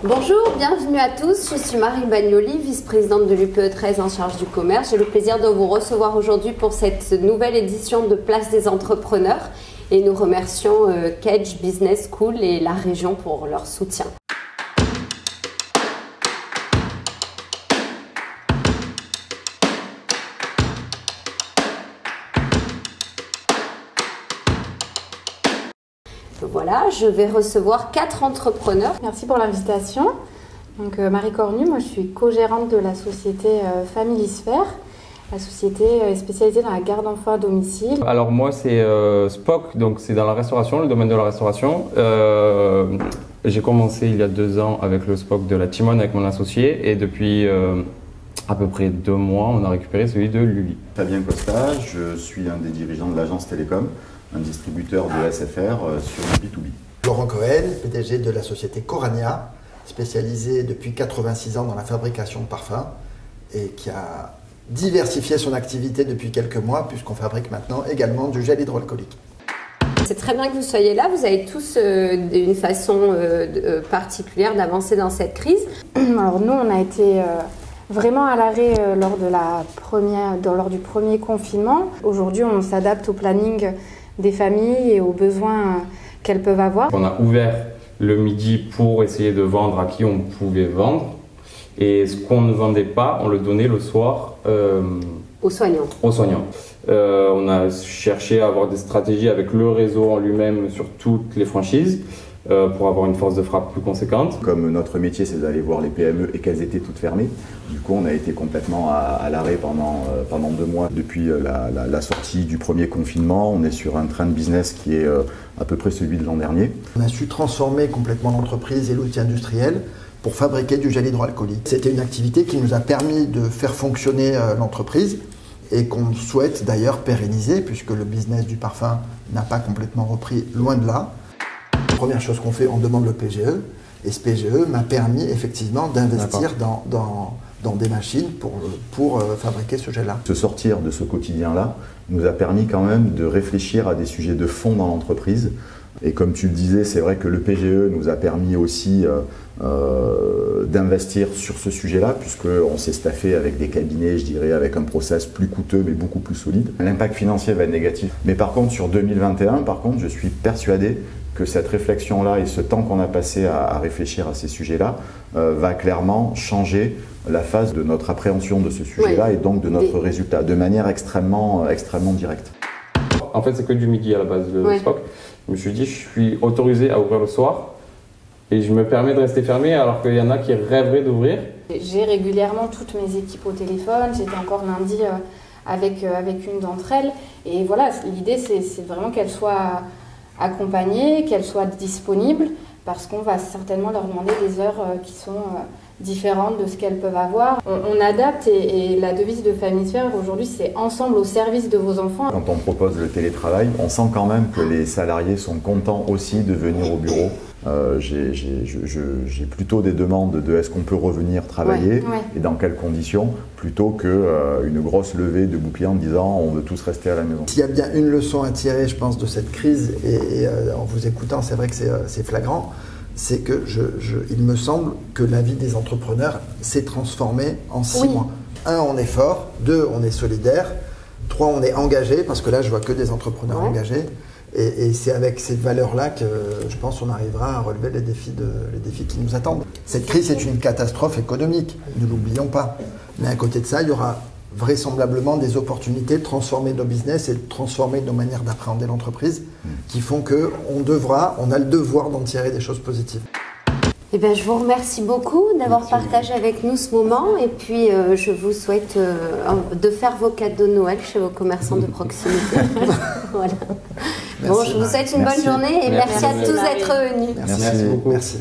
Bonjour, bienvenue à tous. Je suis Marie Bagnoli, vice-présidente de l'UPE 13 en charge du commerce. J'ai le plaisir de vous recevoir aujourd'hui pour cette nouvelle édition de Place des entrepreneurs. Et nous remercions Kedge Business School et la région pour leur soutien. Voilà, je vais recevoir 4 entrepreneurs. Merci pour l'invitation. Donc, Marie Cornu, moi je suis co-gérante de la société Familisphère. La société est spécialisée dans la garde d'enfants à domicile. Alors moi c'est Spock, donc c'est dans la restauration, le domaine de la restauration. J'ai commencé il y a 2 ans avec le Spock de la Timone avec mon associé et depuis à peu près 2 mois on a récupéré celui de Lully. Fabien Costa, je suis un des dirigeants de l'agence Télécom, un distributeur de SFR sur le B2B. Laurent Cohen, PDG de la société Corania, spécialisée depuis 86 ans dans la fabrication de parfums et qui a diversifié son activité depuis quelques mois puisqu'on fabrique maintenant également du gel hydroalcoolique. C'est très bien que vous soyez là, vous avez tous une façon particulière d'avancer dans cette crise. Alors nous on a été vraiment à l'arrêt lors du premier confinement. Aujourd'hui on s'adapte au planning des familles et aux besoins qu'elles peuvent avoir. On a ouvert le midi pour essayer de vendre à qui on pouvait vendre. Et ce qu'on ne vendait pas, on le donnait le soir aux soignants. On a cherché à avoir des stratégies avec le réseau en lui-même sur toutes les franchises pour avoir une force de frappe plus conséquente. Comme notre métier c'est d'aller voir les PME et qu'elles étaient toutes fermées, du coup on a été complètement à l'arrêt pendant 2 mois. Depuis la sortie du premier confinement, on est sur un train de business qui est à peu près celui de l'an dernier. On a su transformer complètement l'entreprise et l'outil industriel pour fabriquer du gel hydroalcoolique. C'était une activité qui nous a permis de faire fonctionner l'entreprise et qu'on souhaite d'ailleurs pérenniser puisque le business du parfum n'a pas complètement repris, loin de là. La première chose qu'on fait, on demande le PGE et ce PGE m'a permis effectivement d'investir dans des machines pour fabriquer ce gel-là. Se sortir de ce quotidien-là nous a permis quand même de réfléchir à des sujets de fond dans l'entreprise. Et comme tu le disais, c'est vrai que le PGE nous a permis aussi d'investir sur ce sujet-là, puisqu'on s'est staffé avec des cabinets, je dirais, avec un process plus coûteux mais beaucoup plus solide. L'impact financier va être négatif. Mais par contre, sur 2021, je suis persuadé que cette réflexion-là et ce temps qu'on a passé à réfléchir à ces sujets-là va clairement changer la phase de notre appréhension de ce sujet-là et donc de notre résultat, de manière extrêmement directe. En fait, c'est que du midi à la base, le Spock. Je me suis dit, je suis autorisé à ouvrir le soir et je me permets de rester fermé alors qu'il y en a qui rêveraient d'ouvrir. J'ai régulièrement toutes mes équipes au téléphone, j'étais encore lundi avec une d'entre elles. Et voilà, l'idée c'est vraiment qu'elles soient accompagnées, qu'elles soient disponibles parce qu'on va certainement leur demander des heures qui sont différentes de ce qu'elles peuvent avoir. On adapte et la devise de Familisphère aujourd'hui c'est ensemble au service de vos enfants. Quand on propose le télétravail, on sent quand même que les salariés sont contents aussi de venir au bureau. J'ai plutôt des demandes de est-ce qu'on peut revenir travailler et dans quelles conditions plutôt qu'une grosse levée de boucliers en disant on veut tous rester à la maison. S'il y a bien une leçon à tirer je pense de cette crise et en vous écoutant c'est vrai que c'est flagrant, c'est que il me semble que la vie des entrepreneurs s'est transformée en 6 mois. 1, on est fort, 2, on est solidaire, 3, on est engagé, parce que là, je vois que des entrepreneurs engagés. Et c'est avec ces valeurs-là que je pense qu'on arrivera à relever les défis qui nous attendent. Cette crise est une catastrophe économique, ne l'oublions pas. Mais à côté de ça, il y aura vraisemblablement des opportunités de transformer nos business et de transformer nos manières d'appréhender l'entreprise qui font qu'on a le devoir d'en tirer des choses positives. Eh bien, je vous remercie beaucoup d'avoir partagé avec nous ce moment et puis je vous souhaite de faire vos cadeaux de Noël chez vos commerçants de proximité. Voilà. Merci, bon, je vous souhaite une bonne journée et merci à tous d'être venus. Merci beaucoup. Merci.